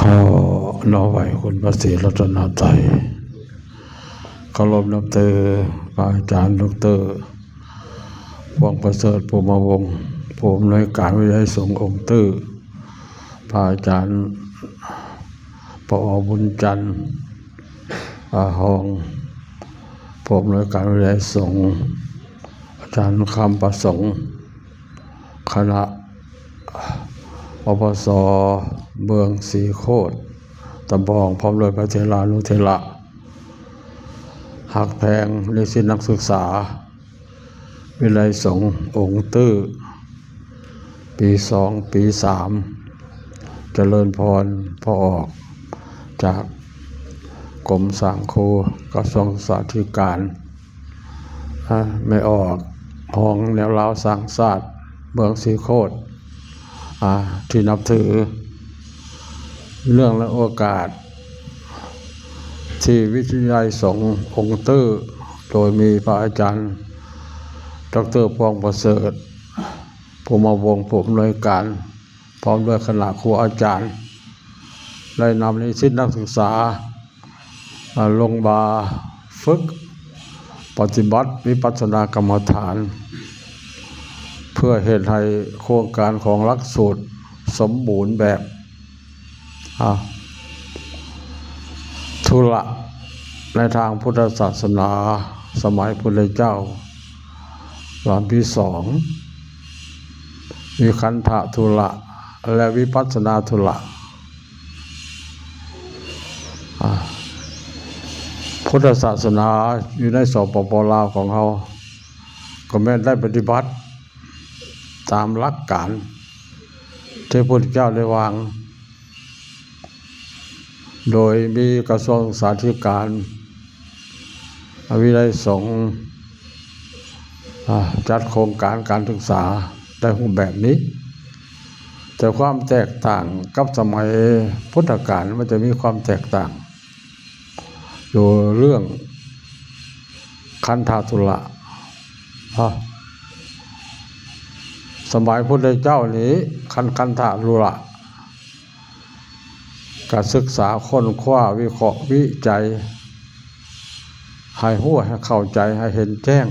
ขอน้อมไหวคุณพระศรีรัตนตรัยเคารพนับถือพระอาจารย์ดร.พวงประเสริฐภูมิวงศ์ผู้อำนวยการวิทยาสงฆ์องค์ตื้อพระอาจารย์ปอ.บุญจันทร์หองผู้อำนวยการวิทยาสงฆ์อาจารย์คำประสงค์คณะปปส.เมืองศรีโคตรตำบลพร้อมด้วยพระเถรานุเถระหักแพงนิสิตนักศึกษาวิไลสงฆ์องค์ตื้อปี2ปี3เจริญพรพอออกจากกรมสร้างครูกระทรวงสาธารณการไม่ออกห้องแนวราวสร้างศาสตร์เมืองศรีโคตรที่นับถือเรื่องและโอกาสที่วิทยาสงฆ์องค์ตื้อโดยมีพระอาจารย์ดร.พวงประเสริฐภูมิวงศ์ผู้อำนวยการพร้อมด้วยคณะครูอาจารย์ได้นำนิสิตนักศึกษาลงมาฝึกปฏิบัติวิปัสสนากรรมฐานเพื่อเหตุให้โครงการของหลักสูตรสมบูรณ์แบบธุระในทางพุทธศาสนาสมัยพุทธเจ้าตอนที่2มีขันธธุระและวิปัสสนาธุระพุทธศาสนาอยู่ในสปป.ลาวของเขาก็แม้ได้ปฏิบัติตามหลักการที่พระพุทธเจ้าได้วางโดยมีกระทรวงสาธารณการวิไลสงฆ์จัดโครงการการศึกษาได้รูปแบบนี้แต่ความแตกต่างกับสมัยพุทธกาลมันจะมีความแตกต่างอยู่เรื่องขันธธุระสมัยพุทธเจ้านี้ขันธธุระการศึกษาค้นคว้าวิเคราะห์วิจัยให้รู้ให้เข้าใจให้เห็นแจ้ง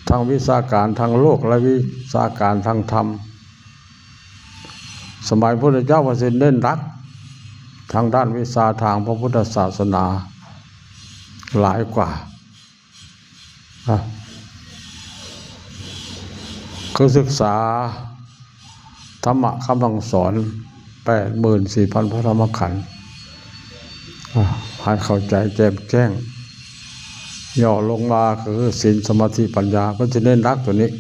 ทางวิชาการทางโลกและวิชาการทางธรรมสมัยพุทธเจ้าพระสินเน้นรักทางด้านวิชาทางพระพุทธศาสนาหลายกว่าคือศึกษาธรรมะคำสั่งสอน 84,000 พระธรรมขันธ์ให้เข้าใจแจ่มแจ้งย่อลงมาคือศีลสมาธิปัญญาก็จะเน้นรักตัวนี้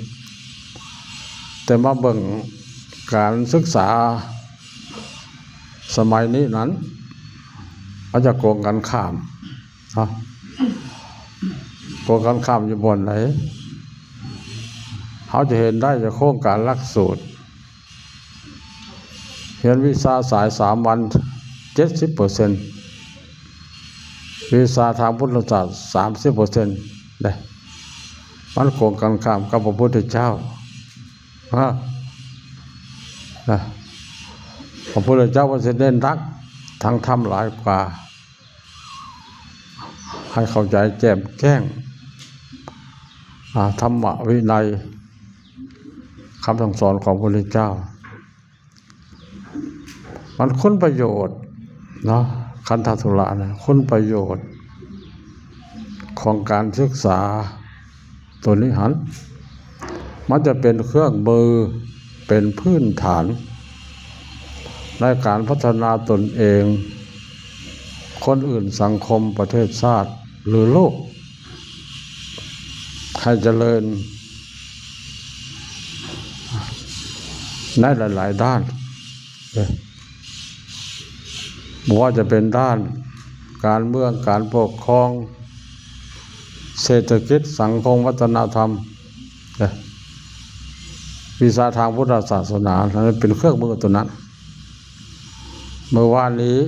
แต่มาเบิ่งการศึกษาสมัยนี้นั้นมันจะโกงกันข้ามโกงกันข้ามอยู่บนไหนเขาจะเห็นได้จากโครงการหลักสูตรเรียนวิชาสาย3 วัน 70% วิชาทางพุทธศาสตร์ 30% ได้มันโกงกันข้ามกับพระพุทธเจ้าพระพุทธเจ้าว่าจะเน้นรักทางธรรมหลายกว่าให้เข้าใจแจ่มแจ้งธรรมวินัยคำสั่งสอนของพระพุทธเจ้ามันคุณประโยชน์เนาะขันธธุระนะคุณประโยชน์ของการศึกษาตัวนี้มันจะเป็นเครื่องมือเป็นพื้นฐานในการพัฒนาตนเองคนอื่นสังคมประเทศชาติหรือโลกให้เจริญในหลายๆด้านบอกว่าจะเป็นด้านการเมืองการปกครองเศรษฐกิจสังคมวัฒนธรรมวิชาทางพุทธศาสนาเป็นเครื่องมือตัวนั้นเมื่อวานนี้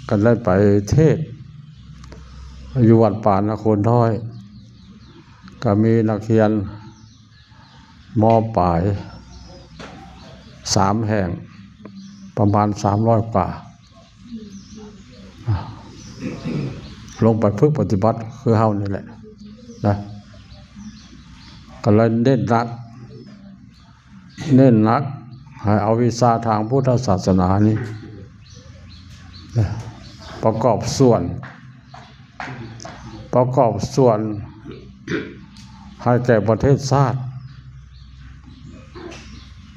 กันได้ไปเทศอยู่วัดป่านครน้อยก็มีนักเรียนม.ปลาย3 แห่งประมาณ300 กว่า ลงไปฝึกปฏิบัติคือเฮานี่แหละนะก็เลยเน้นหนักให้เอาวิชาทางพุทธศาสนานี้ประกอบส่วนให้แก่ประเทศชาติ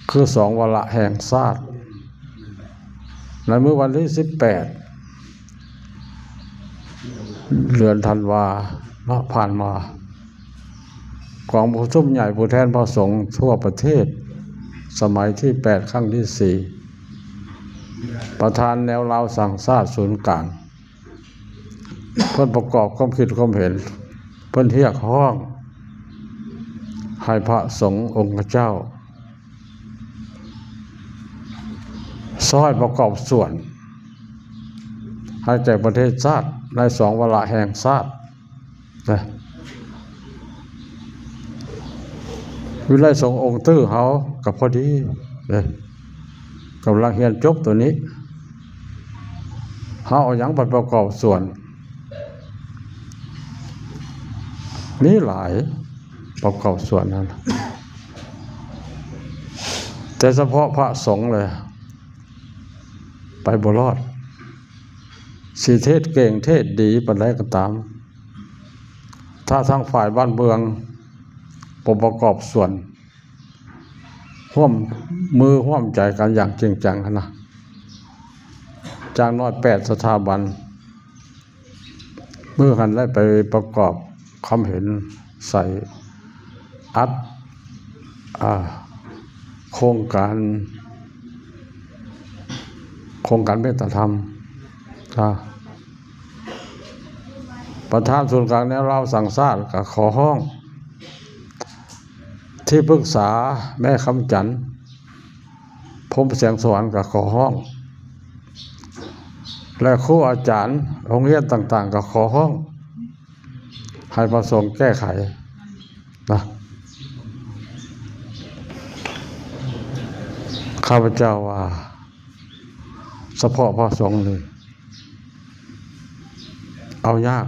คือ2 วาระแห่งชาติในเมื่อวันที่18 เดือนธันวาผ่านมากองประชุมใหญ่ผู้แทนพระสงฆ์ทั่วประเทศสมัยที่8ครั้งที่4ประธานแนวราวสั่งชาติศูนย์กลางเพิ่นประกอบความคิดความเห็นเพิ่นเรียกร้องให้พระสงฆ์องค์เจ้าช่วยประกอบส่วนให้แก่ประเทศชาติใน2 วาระแห่งชาตินะวิไลสงฆ์องค์ตื้อเขากับพอดีเลยกำลังเรียนจบตัวนี้เขาเอาหยังไปประกอบส่วนมีหลายประกอบส่วนนั้นแต่เฉพาะพระสงฆ์เลยไปบ่รอดสิเทศเก่งเทศดีปานใดก็ตามถ้าทางฝ่ายบ้านเมืองประกอบส่วนร่วมมือร่วมใจกันอย่างจริงจังนะจากน้อย8 สถาบันเมื่อกันได้ไปประกอบความเห็นใส่โครงการเมตตาธรรมประธานส่วนกลางแนวราวสั่งชาติก็ขอห้องที่ปรึกษาแม่คำจันทร์พรหมแสงสวรรค์ก็ขอห้องและครูอาจารย์โรงเรียนต่างๆก็ขอห้องให้ประสงค์แก้ไขนะข้าพเจ้าว่าเฉพาะพระสงฆ์เลยเอายาก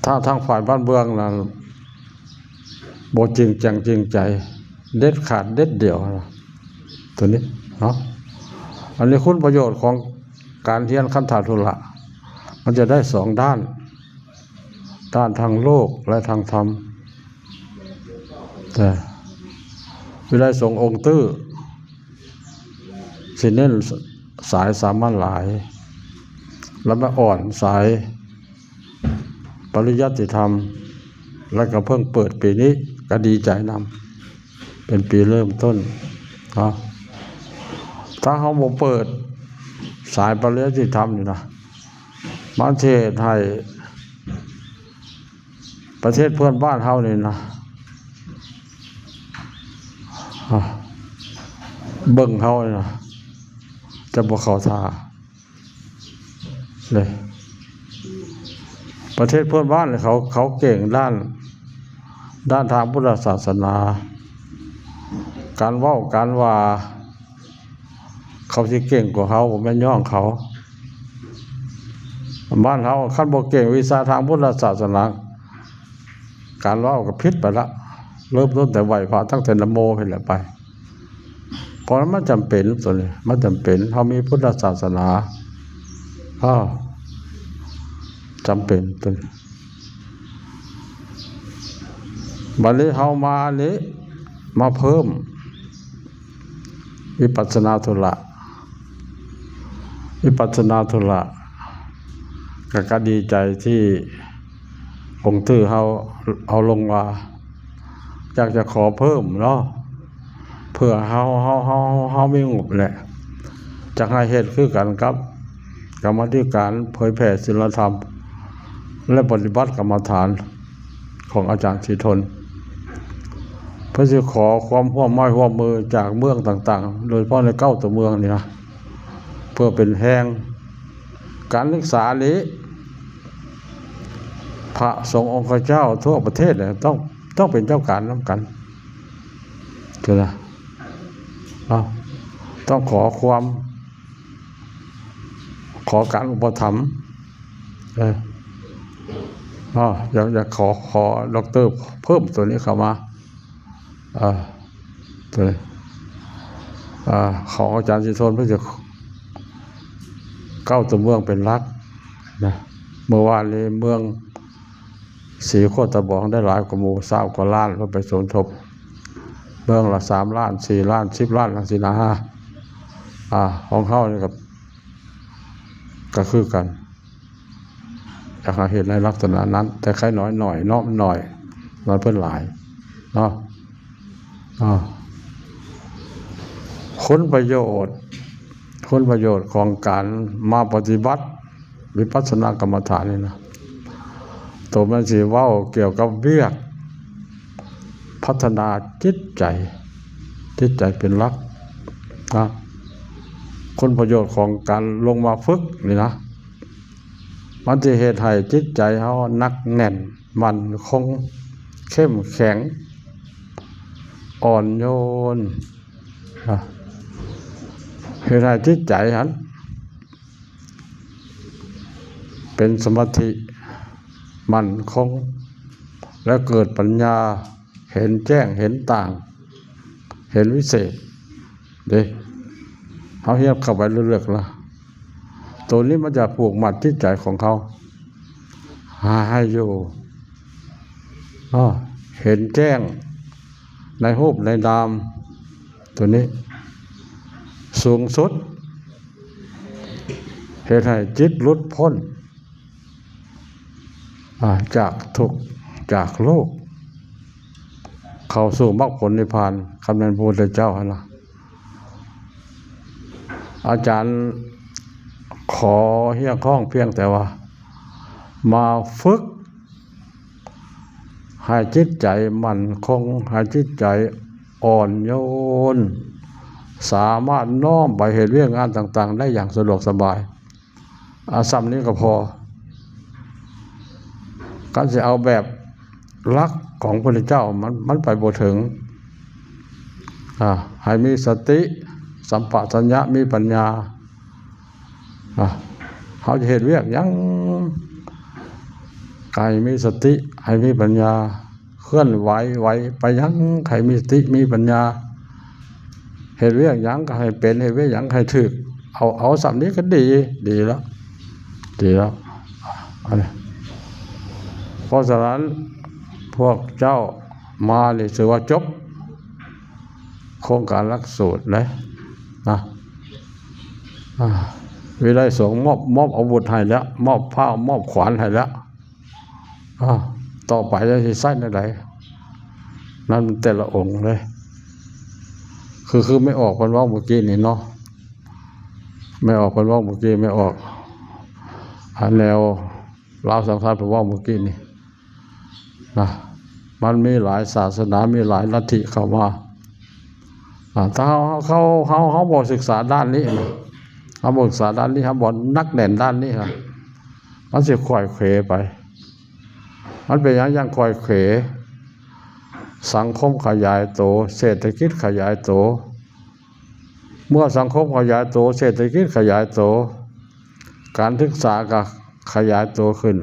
ถ้าทางฝ่ายบ้านเมืองนะบ่จริงจังจริงใจเด็ดขาดเด็ดเดี่ยวนะตัวนี้เนาะอันนี้คุณประโยชน์ของการเรียนคันธทุระมันจะได้2 ด้านทางโลกและทางธรรมแต่วิไลสงฆ์องค์ตื้อสิเน้นสายสามัญหลายแล้วมาอ่อนสายปริยัติธรรมและก็เพิ่งเปิดปีนี้ก็ดีใจนำเป็นปีเริ่มต้นถ้าเขาบ่เปิดสายปริยัติธรรมอยู่นะมันเทศให้ประเทศเพื่อนบ้านเฮานี่นะเบิ่งเฮานี่นะจะบ่เข้าท่าเลยประเทศเพื่อนบ้านเลยเขาเก่งด้านทางพุทธศาสนาการเว้าการว่าเขาสิเก่งกว่าเขาผมแม่นย่องเขาบ้านเขาคันบ่เก่งวิชาทางพุทธศาสนาการเว้าก็ผิดไปละเริ่มต้นแต่ไหวพระตั้งแต่นะโมขึ้นแหละไปเพราะนั้นมันจำเป็นตัวนี้มันจำเป็นเขามีพุทธศาสนาจำเป็นตัวนี้บัดนี้เฮามาเพิ่มวิปัสสนาธุระก็ดีใจที่องค์ตื้อเอาลงว่าอยากจะขอเพิ่มเนาะเพื่อเฮาไม่งบแหละจะให้เหตุคือกันครับกรรมธิการเผยแผ่ศีลธรรมและปฏิบัติกรรมฐานของอาจารย์ศรีทนเพื่อจะขอความร่วมมือจากเมืองต่างๆโดยเฉพาะใน9 ตัวเมืองนี่นะเพื่อเป็นแห่งการศึกษานี้พระสงฆ์องค์เจ้าทั่วประเทศเนี่ยต้องเป็นเจ้าการน้ำกันใช่ไหมต้องขอการอุปถัมภ์ อยากขอด็อกเตอร์เพิ่มตัวนี้เข้ามาตัวนี้ของอาจารย์สิทธนเพื่อจะเข้าตัวเมืองเป็นรักนะเมื่อวานนี้เมืองศรีโคตรบองได้หลายกว่าหมู่20 กว่าล้านก็ไปสมทบเมืองละ3 ล้าน 4 ล้าน 10 ล้านลังสินะของเขาเนี่ยก็คือกันอยากเห็นในลักษณะนั้นแต่ใครน้อยหน่อยน้อมหน่อยมันเพิ่นหลายเนาะคุณประโยชน์ของการมาปฏิบัติวิปัสสนากรรมฐานนี่นะตัวมันสิเว้าเกี่ยวกับเวียกพัฒนาจิตใจเป็นหลักนะคุณประโยชน์ของการลงมาฝึกนี่นะมันจะเหตุให้จิตใจเขานักแน่นมั่นคงเข้มแข็งอ่อนโยนเหตุให้จิตใจหันเป็นสมาธิมั่นคงและเกิดปัญญาเห็นแจ้งเห็นต่างเห็นวิเศษเขาเฮียบเข้าไปเรื่อยๆละตัวนี้มันจะผูกมัดจิตใจของเขาให้อยู่เห็นแจ้งในรูปในนามตัวนี้สูงสุดเหตุให้จิตหลุดพ้นจากทุกข์จากโลกเข้าสู่มรรคผลนิพพานคำนั้นพระพุทธเจ้านะอาจารย์ขอเฮี้ยข้องเพียงแต่ว่ามาฝึกให้จิตใจมั่นคงให้จิตใจอ่อนโยนสามารถน้อมไปเหตุเรื่องงานต่างๆได้อย่างสะดวกสบายซ้ำนี้ก็พอการจะเอาแบบลักของพระพุทธเจ้ามันไปบ่ถึงให้มีสติสัมปชัญญะมีปัญญาเขาจะเห็นเวียกยังกายมีสติให้มีปัญญาเคลื่อนไหวไปยังให้มีสติมีปัญญาเห็นเวียกยังก็ให้เป็นเห็นเวียกยังให้ถึกเอาสัมนี้ก็ดีแล้วเพราะฉะนั้นพวกเจ้ามาเลยถือว่าจบโครงการหลักสูตรเลยนะวิไลสงฆ์มอบอาวุธให้แล้วมอบผ้ามอบขวานให้แล้วต่อไปจะใส่ในไหนนั่นแต่ละองค์เลยคือไม่ออกเป็นว่าเมื่อกี้นี่เนาะไม่ออกเป็นว่าเมื่อกี้ไม่ออกแนวลาวสังฆทานเป็นว่าเมื่อกี้นี่นะมันมีหลายศาสนามีหลายลัทธิเข้ามาถ้าเขาบอกศึกษาด้านนี้เขาบอกศึกษาด้านนี้เขาบอกนักแน่นด้านนี้ครับมันจะค่อยเขวไปมันเป็นอย่างค่อยเขวสังคมขยายโตเศรษฐกิจขยายโตเมื่อสังคมขยายโตเศรษฐกิจขยายโตการศึกษาก็ขยายโตขึ้น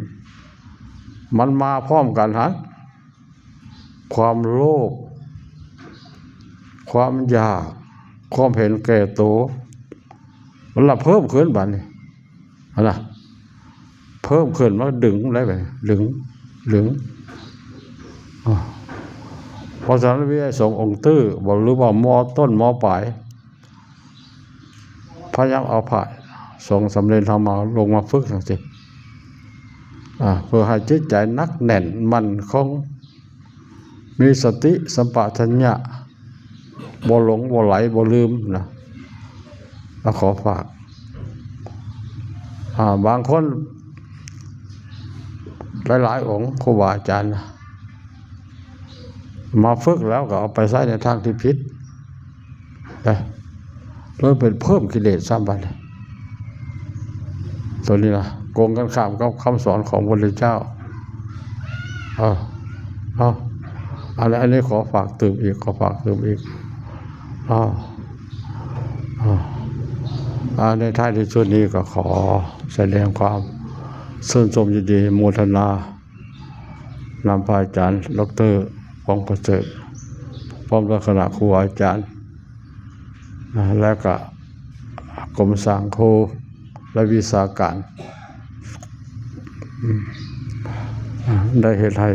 มันมาพร้อมกันฮะความโลภความอยากความเห็นแก่ตัวมันละเพิ่มขึ้นบัดนี้นะเพิ่มขึ้นมาดึงอะไรไปดึงเพราะฉะนั้นวิสัยสงฆ์องค์ตื้อบอกหรือว่ามอต้นมอปลายพยายามเอาผ่ายสงฆ์สำเร็จทำมาลงมาฝึกทั้งสิ้นเพื่อให้จิตใจนักแน่นมั่นคงมีสติสัมปชัญญะบ่หลงบ่ไหลบ่ลืมนะขอฝากบางคนหลายองค์ครูบาอาจารย์มาฝึกแล้วก็เอาไปใช้ในทางที่ผิดเลยเป็นเพิ่มกิเลสซ้ำไปตัวนี้นะโกงกันข้ามกับคำสอนของพระพุทธเจ้าอันนี้ขอฝากเติมอีกในท้ายที่สุดนี้ก็ขอแสดงความ เชิญชมยินดีโมทนานำพาอาจารย์ดร.วงประเสริฐพร้อมด้วยคณะครูอาจารย์และก็กรมสังฆูและวิชาการได้เฮ็ดให้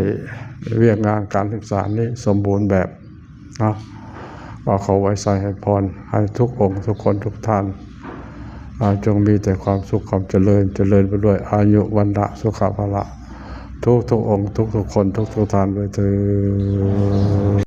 เวียกงานการศึกษานี้สมบูรณ์แบบว่าเขาไว้ใส่ให้พรให้ทุกองค์ทุกคนทุกท่านจงมีแต่ความสุขความเจริญไปด้วยอายุวันนะสุขภาละทุกองค์ทุกคนทุกท่านด้วยเถิด